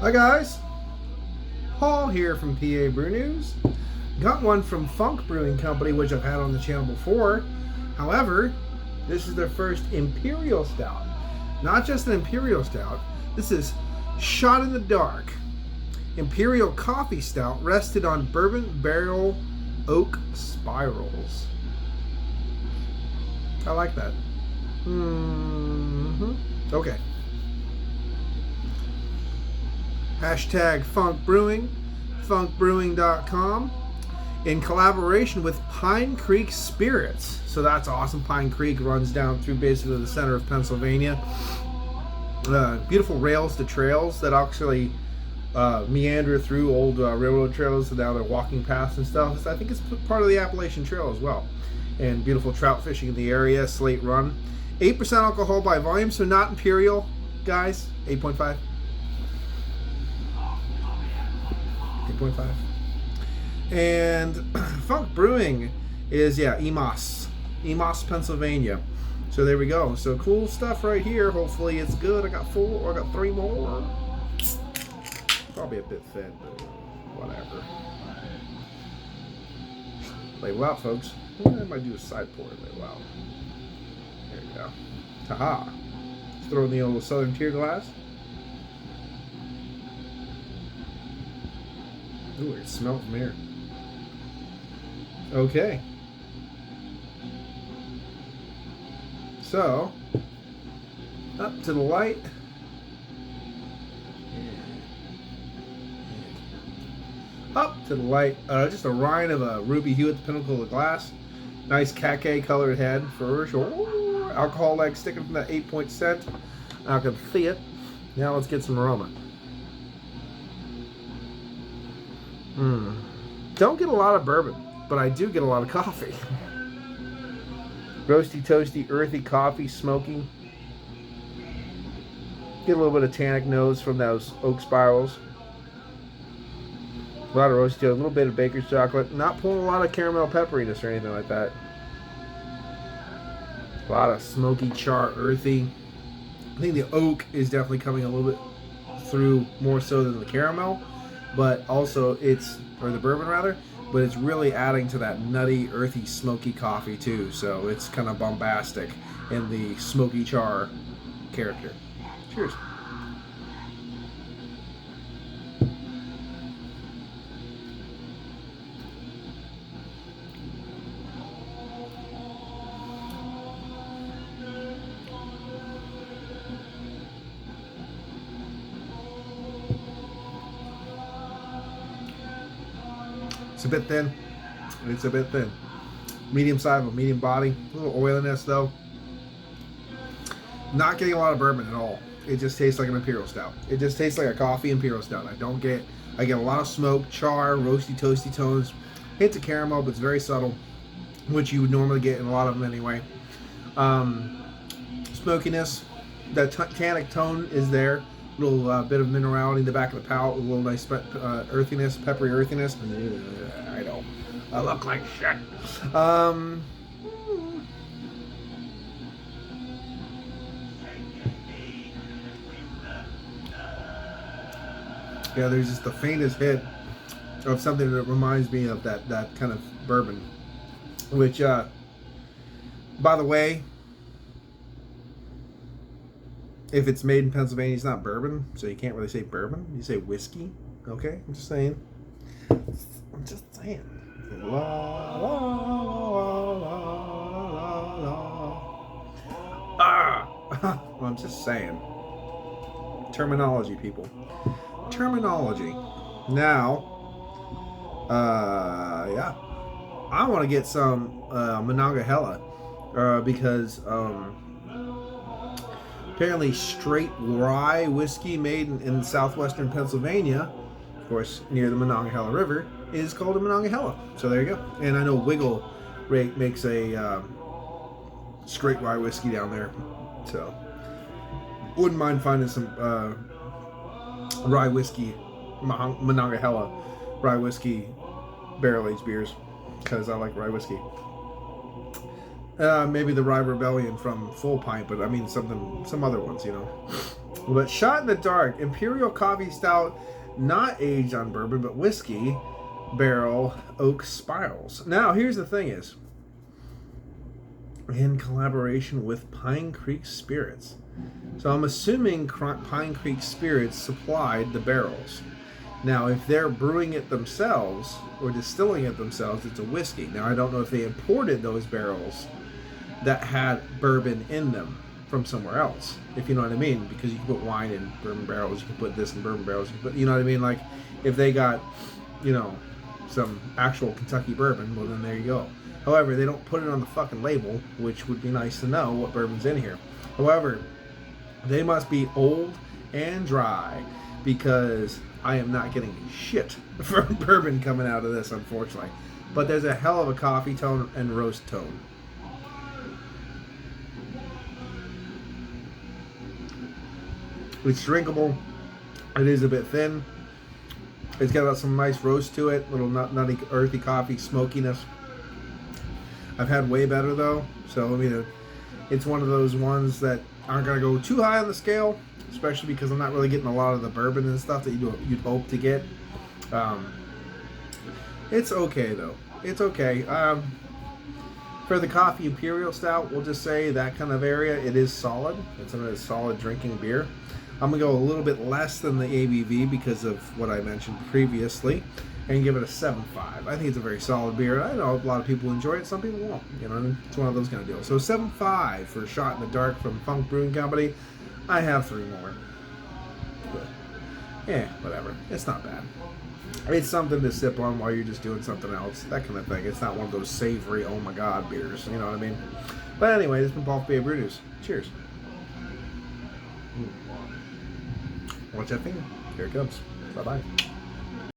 Hi guys, Paul here from PA Brew News. Got one from Funk Brewing Company, which I've had on the channel before. However, this is their first Imperial Stout. Not just an Imperial Stout, this is Shot in the Dark. Imperial Coffee Stout rested on bourbon barrel oak spirals. I like that. Okay. Hashtag Funk Brewing, funkbrewing.com, in collaboration with Pine Creek Spirits. So that's awesome. Pine Creek runs down through basically the center of Pennsylvania. Beautiful rails to trails that actually meander through old railroad trails, and now they're walking paths and stuff. So I think it's part of the Appalachian Trail as well. And beautiful trout fishing in the area, Slate Run. 8% alcohol by volume, so not Imperial, guys. 8.5. 8.5. And Funk Brewing is, Emos, Pennsylvania. So there we go. So cool stuff right here. Hopefully it's good. I got 3 more. Probably a bit thin, but whatever. Label out, folks. I might do a side pour and label out. There we go. Ta-ha. Let's throw in the old Southern Tier glass. Ooh, it smells from here. Okay. So, up to the light. Up to the light. Just a rind of a Ruby Hue at the pinnacle of the glass. Nice khaki colored head for sure. Alcohol leg sticking from that 8%. I can see it. Now let's get some aroma. Don't get a lot of bourbon, but I do get a lot of coffee. Roasty, toasty, earthy coffee, smoky. Get a little bit of tannic nose from those oak spirals. A lot of roasty, a little bit of baker's chocolate. Not pulling a lot of caramel pepperiness or anything like that. A lot of smoky, char, earthy. I think the oak is definitely coming a little bit through more so than the caramel. But also or the bourbon rather, but it's really adding to that nutty, earthy, smoky coffee too. So it's kind of bombastic in the smoky char character. Cheers. It's a bit thin. It's a bit thin. Medium size, but medium body. A little oiliness though. Not getting a lot of bourbon at all. It just tastes like an Imperial Stout. It just tastes like a coffee Imperial Stout. I get a lot of smoke, char, roasty, toasty tones. Hits of caramel, but it's very subtle, which you would normally get in a lot of them anyway. Smokiness. That tannic tone is there. A little bit of minerality in the back of the palate, a little nice earthiness, peppery earthiness. I know, I look like shit. Yeah, there's just the faintest hit of something that reminds me of that kind of bourbon. Which, by the way, if it's made in Pennsylvania, it's not bourbon, so you can't really say bourbon. You say whiskey. Okay, I'm just saying. La, la, la, la, la. Ah! Well, I'm just saying. Terminology, people. Terminology. Now, I want to get some Monongahela because apparently straight rye whiskey made in southwestern Pennsylvania, of course near the Monongahela River, is called a Monongahela. So there you go. And I know Wiggle makes a straight rye whiskey down there. So wouldn't mind finding some rye whiskey, Monongahela rye whiskey barrel-aged beers, because I like rye whiskey. Maybe the Rye Rebellion from Full Pint, but I mean some other ones, you know. But Shot in the Dark, Imperial Coffee Stout, not aged on bourbon, but whiskey, barrel, oak spirals. Now, here's the thing is, in collaboration with Pine Creek Spirits. So I'm assuming Pine Creek Spirits supplied the barrels. Now, if they're brewing it themselves or distilling it themselves, it's a whiskey. Now, I don't know if they imported those barrels that had bourbon in them from somewhere else, if you know what I mean, because you can put wine in bourbon barrels, you can put this in bourbon barrels, you can put, you know what I mean, like if they got, you know, some actual Kentucky bourbon, well then there you go. However, they don't put it on the fucking label, which would be nice to know what bourbon's in here. However, they must be old and dry, because I am not getting shit from bourbon coming out of this, unfortunately. But there's a hell of a coffee tone and roast tone. It's drinkable. It is a bit thin. It's got some nice roast to it, little nutty, earthy coffee smokiness. I've had way better though, so I mean, it's one of those ones that aren't gonna go too high on the scale, especially because I'm not really getting a lot of the bourbon and stuff that you'd hope to get. It's okay though. It's okay. For the coffee imperial stout, we'll just say that kind of area, it is solid. It's a solid drinking beer. I'm going to go a little bit less than the ABV because of what I mentioned previously and give it a 7.5. I think it's a very solid beer. I know a lot of people enjoy it, some people won't. You know, it's one of those kind of deals. So 7.5 for Shot in the Dark from Funk Brewing Company. I have 3 more. But, yeah, whatever. It's not bad. It's something to sip on while you're just doing something else. That kind of thing. It's not one of those savory, oh my god beers. You know what I mean? But anyway, this has been Paul from PABrewNews. Cheers. Watch that finger. Here it comes. Bye-bye.